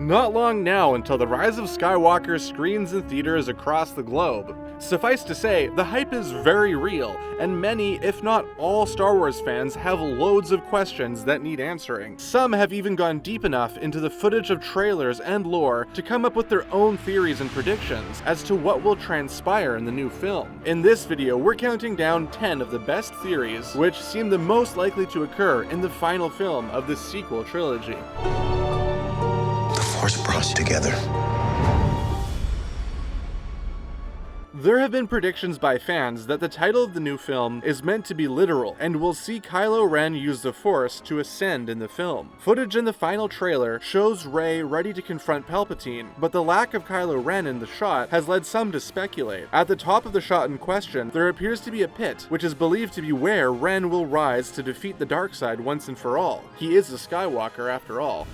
Not long now until The Rise of Skywalker screens in theaters across the globe. Suffice to say, the hype is very real, and many, if not all, Star Wars fans have loads of questions that need answering. Some have even gone deep enough into the footage of trailers and lore to come up with their own theories and predictions as to what will transpire in the new film. In this video, we're counting down 10 of the best theories which seem the most likely to occur in the final film of the sequel trilogy. The Force brought us together. There have been predictions by fans that the title of the new film is meant to be literal, and we'll see Kylo Ren use the Force to ascend in the film. Footage in the final trailer shows Rey ready to confront Palpatine, but the lack of Kylo Ren in the shot has led some to speculate. At the top of the shot in question, there appears to be a pit, which is believed to be where Ren will rise to defeat the dark side once and for all. He is a Skywalker after all.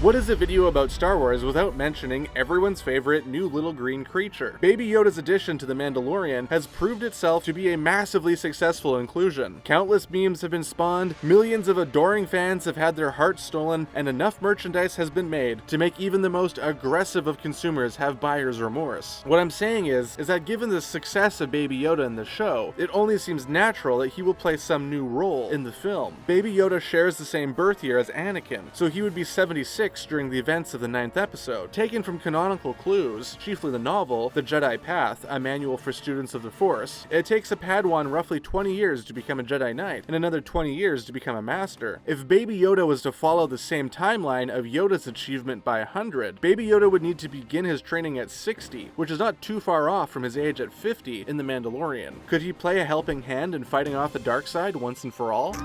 What is a video about Star Wars without mentioning everyone's favorite new little green creature? Baby Yoda's addition to The Mandalorian has proved itself to be a massively successful inclusion. Countless memes have been spawned, millions of adoring fans have had their hearts stolen, and enough merchandise has been made to make even the most aggressive of consumers have buyer's remorse. What I'm saying is that given the success of Baby Yoda in the show, it only seems natural that he will play some new role in the film. Baby Yoda shares the same birth year as Anakin, so he would be 76 during the events of the 9th episode. Taken from canonical clues, chiefly the novel, The Jedi Path, a manual for students of the Force, it takes a Padawan roughly 20 years to become a Jedi Knight, and another 20 years to become a Master. If Baby Yoda was to follow the same timeline of Yoda's achievement by 100, Baby Yoda would need to begin his training at 60, which is not too far off from his age at 50 in The Mandalorian. Could he play a helping hand in fighting off the dark side once and for all?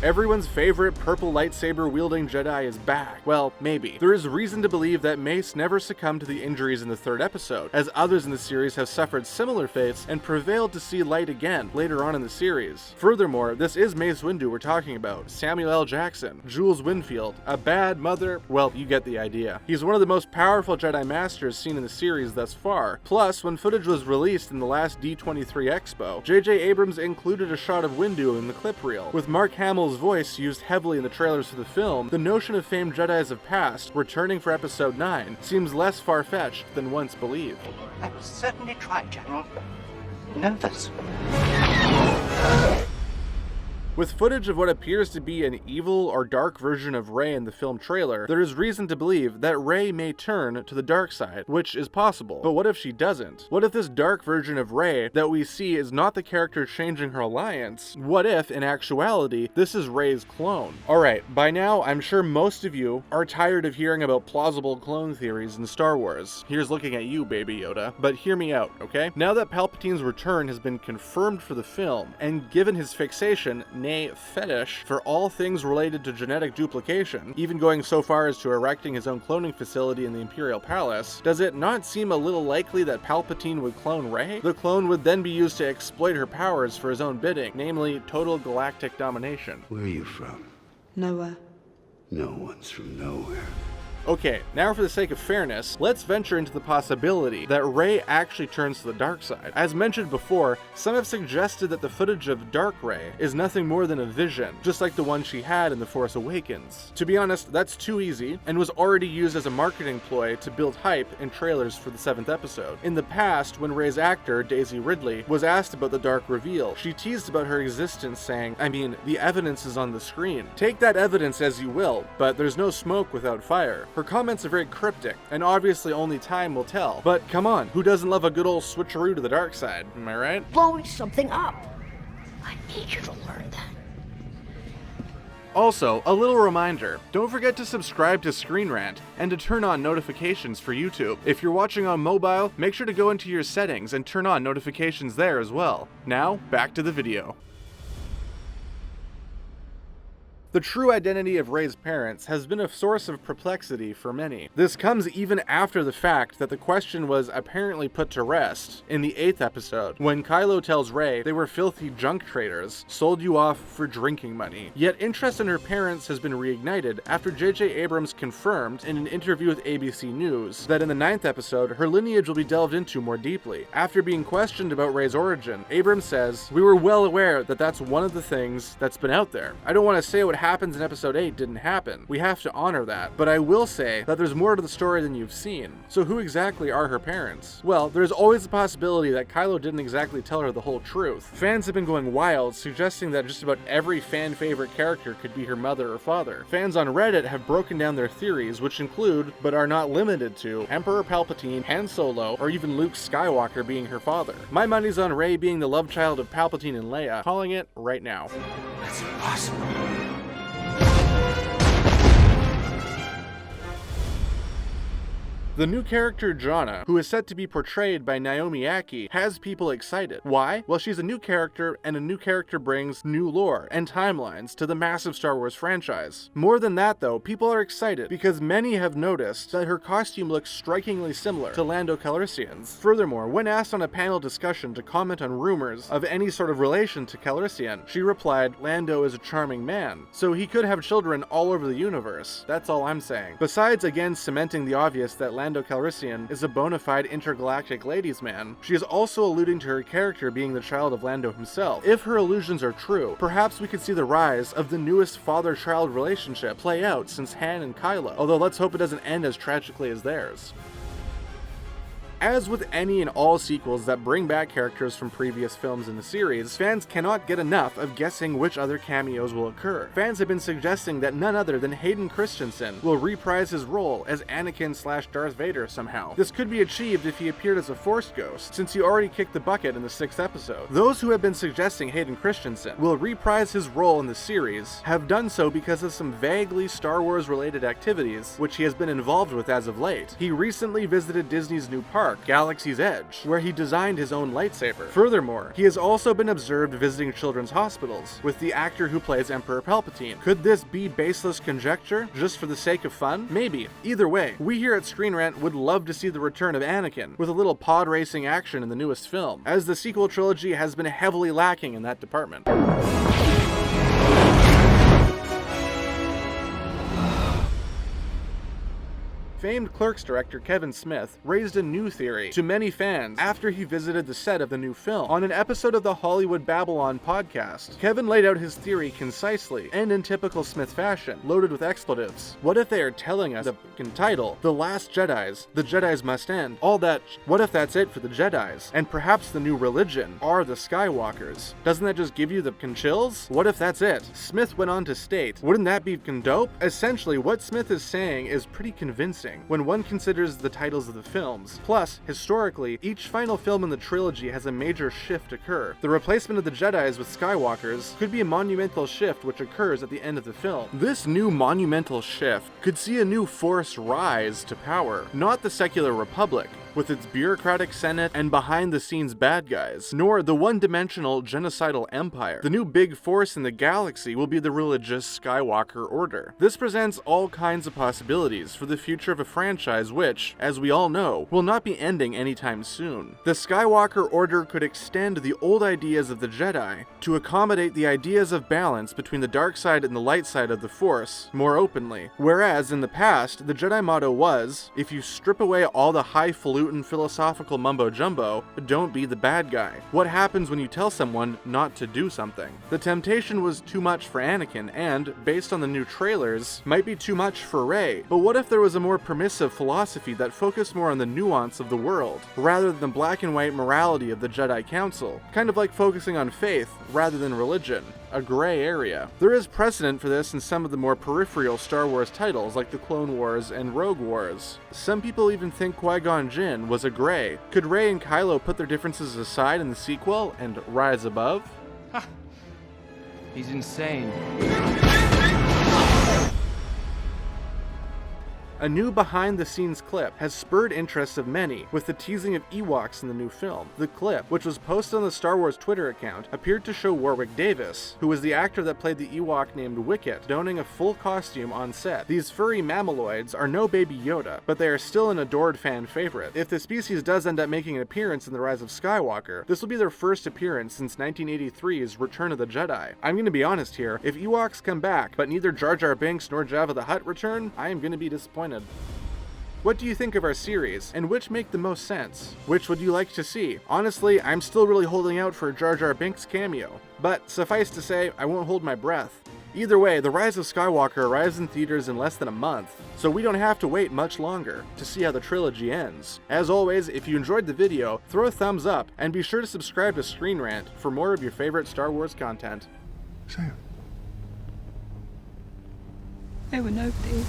Everyone's favorite purple lightsaber-wielding Jedi is back. Well, maybe. There is reason to believe that Mace never succumbed to the injuries in the 3rd episode, as others in the series have suffered similar fates and prevailed to see light again later on in the series. Furthermore, this is Mace Windu we're talking about, Samuel L. Jackson, Jules Winfield, a bad mother, well, you get the idea. He's one of the most powerful Jedi Masters seen in the series thus far. Plus, when footage was released in the last D23 Expo, J.J. Abrams included a shot of Windu in the clip reel. With Mark Hamill's voice used heavily in the trailers for the film, the notion of famed Jedis of past returning for episode 9 seems less far-fetched than once believed. I will certainly try, General. Nervous. With footage of what appears to be an evil or dark version of Rey in the film trailer, there is reason to believe that Rey may turn to the dark side, which is possible. But what if she doesn't? What if this dark version of Rey that we see is not the character changing her alliance? What if, in actuality, this is Rey's clone? Alright, by now, I'm sure most of you are tired of hearing about plausible clone theories in Star Wars. Here's looking at you, Baby Yoda. But hear me out, okay? Now that Palpatine's return has been confirmed for the film, and given his fixation, nay fetish, for all things related to genetic duplication, even going so far as to erecting his own cloning facility in the Imperial Palace, does it not seem a little likely that Palpatine would clone Rey? The clone would then be used to exploit her powers for his own bidding, namely total galactic domination. Where are you from? Nowhere. No one's from nowhere. Okay, now for the sake of fairness, let's venture into the possibility that Rey actually turns to the dark side. As mentioned before, some have suggested that the footage of Dark Rey is nothing more than a vision, just like the one she had in The Force Awakens. To be honest, that's too easy, and was already used as a marketing ploy to build hype in trailers for the 7th episode. In the past, when Rey's actor, Daisy Ridley, was asked about the dark reveal, she teased about her existence saying, I mean, the evidence is on the screen. Take that evidence as you will, but there's no smoke without fire. Her comments are very cryptic, and obviously only time will tell. But come on, who doesn't love a good old switcheroo to the dark side, am I right? Blowing something up. I need you to learn that. Also, a little reminder, don't forget to subscribe to Screen Rant and to turn on notifications for YouTube. If you're watching on mobile, make sure to go into your settings and turn on notifications there as well. Now, back to the video. The true identity of Rey's parents has been a source of perplexity for many. This comes even after the fact that the question was apparently put to rest in the 8th episode, when Kylo tells Rey they were filthy junk traders, sold you off for drinking money. Yet interest in her parents has been reignited after J.J. Abrams confirmed in an interview with ABC News that in the 9th episode, her lineage will be delved into more deeply. After being questioned about Rey's origin, Abrams says, "We were well aware that that's one of the things that's been out there. I don't want to say what happens in episode 8 didn't happen. We have to honor that. But I will say that there's more to the story than you've seen. So who exactly are her parents?" Well, there's always the possibility that Kylo didn't exactly tell her the whole truth. Fans have been going wild, suggesting that just about every fan favorite character could be her mother or father. Fans on Reddit have broken down their theories, which include, but are not limited to, Emperor Palpatine, Han Solo, or even Luke Skywalker being her father. My money's on Rey being the love child of Palpatine and Leia. Calling it right now. That's impossible. The new character Jannah, who is set to be portrayed by Naomi Ackie, has people excited. Why? Well, she's a new character, and a new character brings new lore and timelines to the massive Star Wars franchise. More than that though, people are excited because many have noticed that her costume looks strikingly similar to Lando Calrissian's. Furthermore, when asked on a panel discussion to comment on rumors of any sort of relation to Calrissian, she replied, "Lando is a charming man, so he could have children all over the universe. That's all I'm saying." Besides again cementing the obvious that Lando Calrissian is a bona fide intergalactic ladies' man, she is also alluding to her character being the child of Lando himself. If her allusions are true, perhaps we could see the rise of the newest father-child relationship play out since Han and Kylo, although let's hope it doesn't end as tragically as theirs. As with any and all sequels that bring back characters from previous films in the series, fans cannot get enough of guessing which other cameos will occur. Fans have been suggesting that none other than Hayden Christensen will reprise his role as Anakin/Darth Vader somehow. This could be achieved if he appeared as a Force ghost, since he already kicked the bucket in the 6th episode. Those who have been suggesting Hayden Christensen will reprise his role in the series have done so because of some vaguely Star Wars related activities which he has been involved with as of late. He recently visited Disney's new park, Galaxy's Edge, where he designed his own lightsaber. Furthermore, he has also been observed visiting children's hospitals with the actor who plays Emperor Palpatine. Could this be baseless conjecture, just for the sake of fun? Maybe. Either way, we here at Screen Rant would love to see the return of Anakin, with a little pod racing action in the newest film, as the sequel trilogy has been heavily lacking in that department. Famed Clerks director Kevin Smith raised a new theory to many fans after he visited the set of the new film. On an episode of the Hollywood Babylon podcast, Kevin laid out his theory concisely and in typical Smith fashion, loaded with expletives. What if they are telling us the title, The Last Jedis, The Jedis Must End, all that? What if that's it for the Jedis? And perhaps the new religion are the Skywalkers? Doesn't that just give you the chills? What if that's it? Smith went on to state, wouldn't that be dope? Essentially, what Smith is saying is pretty convincing when one considers the titles of the films. Plus, historically, each final film in the trilogy has a major shift occur. The replacement of the Jedis with Skywalkers could be a monumental shift which occurs at the end of the film. This new monumental shift could see a new Force rise to power, not the secular Republic, with its bureaucratic senate and behind-the-scenes bad guys, nor the one-dimensional genocidal empire. The new big force in the galaxy will be the religious Skywalker Order. This presents all kinds of possibilities for the future of a franchise which, as we all know, will not be ending anytime soon. The Skywalker Order could extend the old ideas of the Jedi to accommodate the ideas of balance between the dark side and the light side of the Force more openly. Whereas in the past, the Jedi motto was, if you strip away all the highfalutin philosophical mumbo-jumbo, don't be the bad guy. What happens when you tell someone not to do something? The temptation was too much for Anakin and, based on the new trailers, might be too much for Rey. But what if there was a more permissive philosophy that focused more on the nuance of the world, rather than the black and white morality of the Jedi Council? Kind of like focusing on faith rather than religion. A gray area. There is precedent for this in some of the more peripheral Star Wars titles like the Clone Wars and Rogue Wars. Some people even think Qui-Gon Jinn was a gray. Could Rey and Kylo put their differences aside in the sequel and rise above? He's insane. A new behind-the-scenes clip has spurred interest of many, with the teasing of Ewoks in the new film. The clip, which was posted on the Star Wars Twitter account, appeared to show Warwick Davis, who was the actor that played the Ewok named Wicket, donning a full costume on set. These furry mammaloids are no Baby Yoda, but they are still an adored fan favorite. If the species does end up making an appearance in The Rise of Skywalker, this will be their first appearance since 1983's Return of the Jedi. I'm gonna be honest here, if Ewoks come back, but neither Jar Jar Binks nor Jabba the Hutt return, I am gonna be disappointed. What do you think of our series, and which make the most sense? Which would you like to see? Honestly, I'm still really holding out for a Jar Jar Binks cameo, but suffice to say, I won't hold my breath. Either way, The Rise of Skywalker arrives in theaters in less than a month, so we don't have to wait much longer to see how the trilogy ends. As always, if you enjoyed the video, throw a thumbs up, and be sure to subscribe to Screen Rant for more of your favorite Star Wars content. Sam. There were nobody.